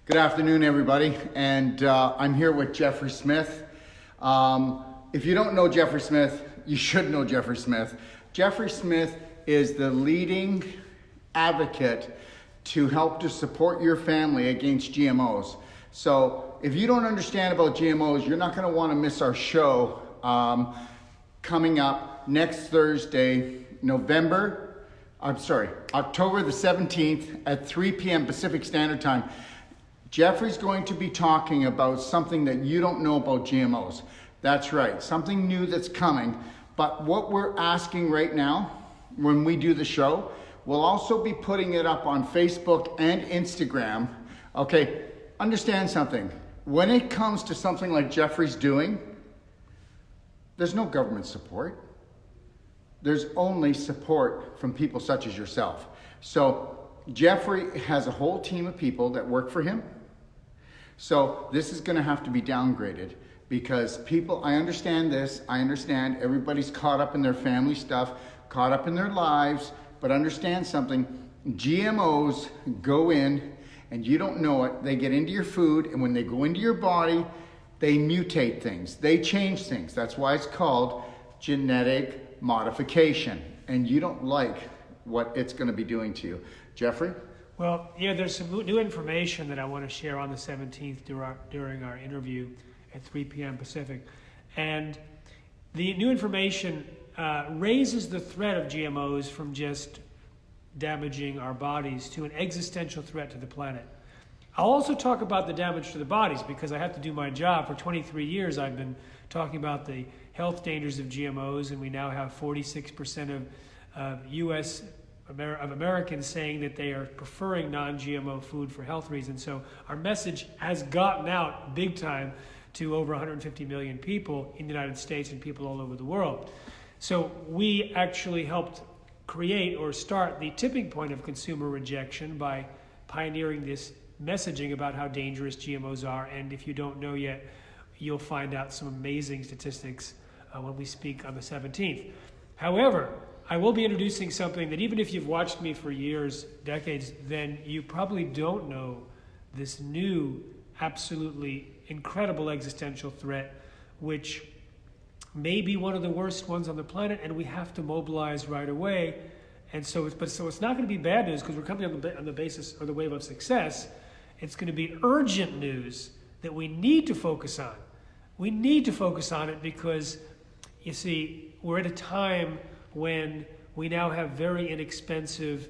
Good afternoon, everybody, and I'm here with Jeffrey Smith. If you don't know Jeffrey Smith, you should know Jeffrey Smith. Jeffrey Smith is the leading advocate to help to support your family against GMOs. So if you don't understand about GMOs, you're not going to want to miss our show coming up next Thursday, October the 17th at 3 p.m. Pacific Standard Time. Jeffrey's going to be talking about something that you don't know about GMOs. That's right, something new that's coming. But what we're asking right now, when we do the show, we'll also be putting it up on Facebook and Instagram. Okay, understand something. When it comes to something like Jeffrey's doing, there's no government support. There's only support from people such as yourself. So Jeffrey has a whole team of people that work for him. So this is going to have to be downgraded because people, I understand this, I understand everybody's caught up in their family stuff, caught up in their lives, but understand something, GMOs go in and you don't know it, they get into your food, and when they go into your body, they mutate things, they change things. That's why it's called genetic modification, and you don't like what it's going to be doing to you. Jeffrey? Well, yeah, there's some new information that I want to share on the 17th during our interview at 3 p.m. Pacific. And the new information raises the threat of GMOs from just damaging our bodies to an existential threat to the planet. I'll also talk about the damage to the bodies because I have to do my job. For 23 years, I've been talking about the health dangers of GMOs, and we now have 46% of Americans saying that they are preferring non-GMO food for health reasons. So our message has gotten out big time to over 150 million people in the United States and people all over the world. So we actually helped create or start the tipping point of consumer rejection by pioneering this messaging about how dangerous GMOs are. And if you don't know yet, you'll find out some amazing statistics when we speak on the 17th. However, I will be introducing something that even if you've watched me for years, decades, then you probably don't know this new, absolutely incredible existential threat, which may be one of the worst ones on the planet, and we have to mobilize right away. And so it's not going to be bad news because we're coming on the basis or the wave of success. It's going to be urgent news that we need to focus on. We need to focus on it because, you see, we're at a time when we now have very inexpensive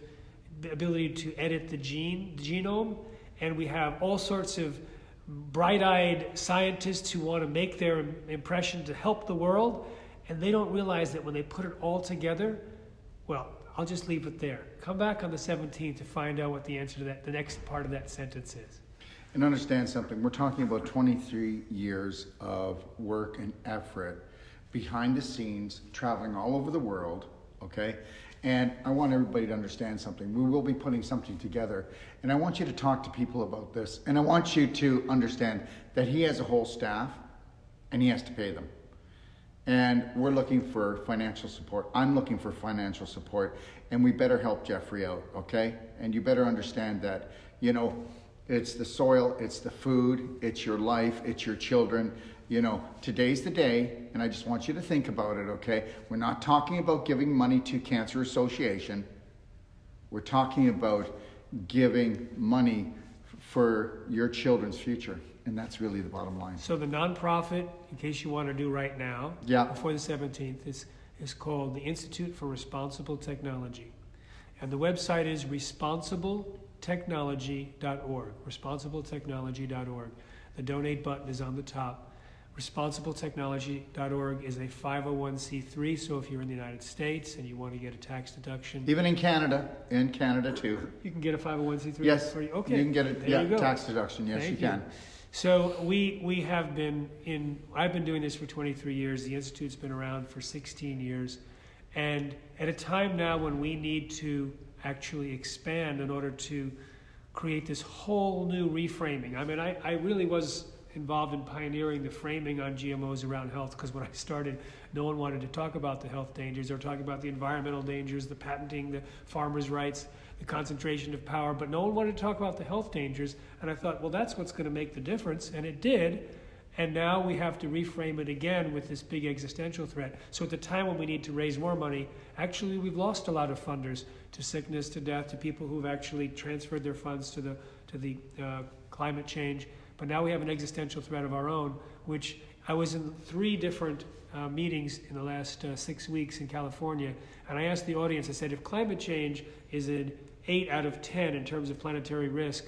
ability to edit the genome, and we have all sorts of bright-eyed scientists who want to make their impression to help the world, and they don't realize that when they put it all together, well, I'll just leave it there. Come back on the 17th to find out what the answer to that, the next part of that sentence is. And understand something, we're talking about 23 years of work and effort behind the scenes, traveling all over the world, okay? And I want everybody to understand something. We will be putting something together, and I want you to talk to people about this, and I want you to understand that he has a whole staff, and he has to pay them. And we're looking for financial support. I'm looking for financial support, and we better help Jeffrey out, okay? And you better understand that, you know, it's the soil, it's the food, it's your life, it's your children. You know, today's the day, and I just want you to think about it, okay? We're not talking about giving money to Cancer Association. We're talking about giving money for your children's future, and that's really the bottom line. So the nonprofit, in case you want to do right now, before the 17th, is called the Institute for Responsible Technology. And the website is responsibletechnology.org, responsibletechnology.org. The donate button is on the top. Responsibletechnology.org is a 501c3, so if you're in the United States and you want to get a tax deduction. Even in Canada too. You can get a 501c3? Yes, okay. You can get a tax deduction, yes. Thank you can. So I've been doing this for 23 years, the Institute's been around for 16 years, and at a time now when we need to actually expand in order to create this whole new reframing. I mean, I really was involved in pioneering the framing on GMOs around health, because when I started, no one wanted to talk about the health dangers. They were talking about the environmental dangers, the patenting, the farmers' rights, the concentration of power, but no one wanted to talk about the health dangers. And I thought, well, that's what's going to make the difference, and it did. And now we have to reframe it again with this big existential threat. So at the time when we need to raise more money, actually we've lost a lot of funders to sickness, to death, to people who've actually transferred their funds to the climate change. But now we have an existential threat of our own, which I was in 3 different meetings in the last 6 weeks in California, and I asked the audience, I said, if climate change is an 8 out of 10 in terms of planetary risk,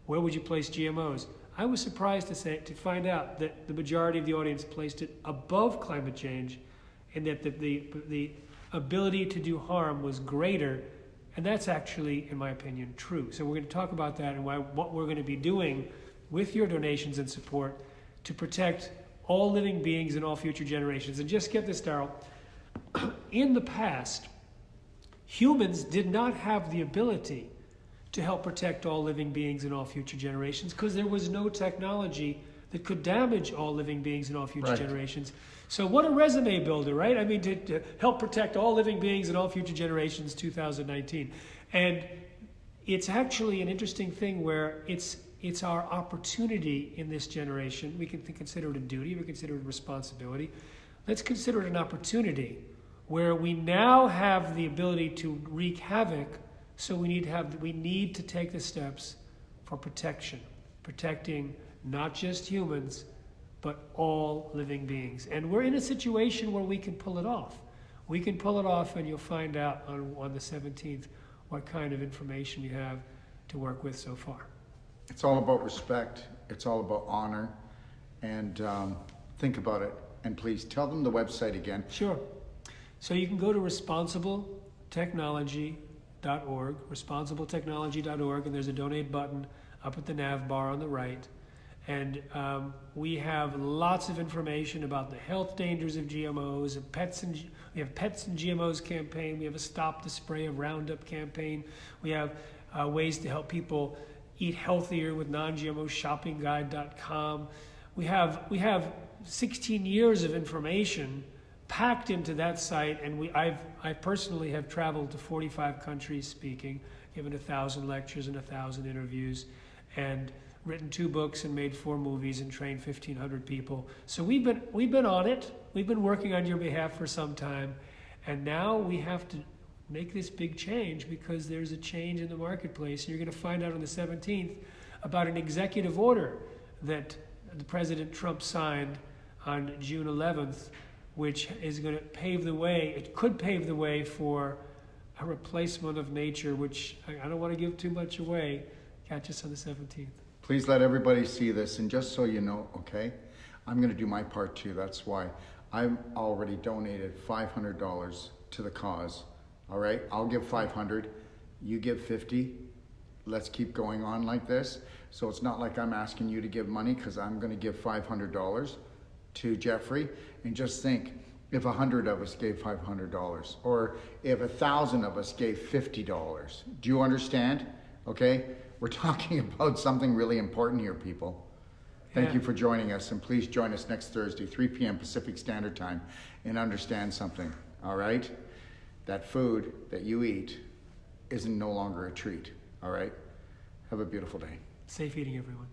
where would you place GMOs? I was surprised to find out that the majority of the audience placed it above climate change, and that the ability to do harm was greater, and that's actually, in my opinion, true. So we're going to talk about that and what we're going to be doing with your donations and support to protect all living beings and all future generations. And just get this, Darryl, in the past, humans did not have the ability to help protect all living beings and all future generations, because there was no technology that could damage all living beings and all future generations. So what a resume builder, right? I mean, to help protect all living beings and all future generations, 2019. And it's actually an interesting thing where it's our opportunity in this generation. We can consider it a duty, we consider it a responsibility. Let's consider it an opportunity where we now have the ability to wreak havoc. So we need to take the steps for protection, protecting not just humans, but all living beings. And we're in a situation where we can pull it off. We can pull it off, and you'll find out on the 17th what kind of information we have to work with so far. It's all about respect. It's all about honor. And think about it. And please tell them the website again. Sure. So you can go to responsibletechnology.org, and there's a donate button up at the nav bar on the right. And we have lots of information about the health dangers of GMOs. We have Pets and GMOs campaign. We have a Stop the Spray of Roundup campaign. We have ways to help people eat healthier with non-GMOshoppingguide.com. We have 16 years of information packed into that site, and I personally have traveled to 45 countries speaking, given 1,000 lectures and 1,000 interviews, and written 2 books and made 4 movies and trained 1,500 people. So we've been on it. We've been working on your behalf for some time, and now we have to make this big change, because there's a change in the marketplace. And you're going to find out on the 17th about an executive order that the President Trump signed on June 11th, which is going to pave the way. It could pave the way for a replacement of nature, which I don't want to give too much away. Catch us on the 17th. Please let everybody see this. And just so you know, okay, I'm going to do my part too. That's why I've already donated $500 to the cause. All right, I'll give 500, you give 50. Let's keep going on like this. So it's not like I'm asking you to give money, because I'm going to give $500 to Jeffrey. And just think, if 100 of us gave $500, or if 1,000 of us gave $50. Do you understand? Okay, we're talking about something really important here, people. Thank you for joining us, and please join us next Thursday, 3 p.m. Pacific Standard Time, and understand something, all right? That food that you eat isn't no longer a treat, all right? Have a beautiful day. Safe eating, everyone.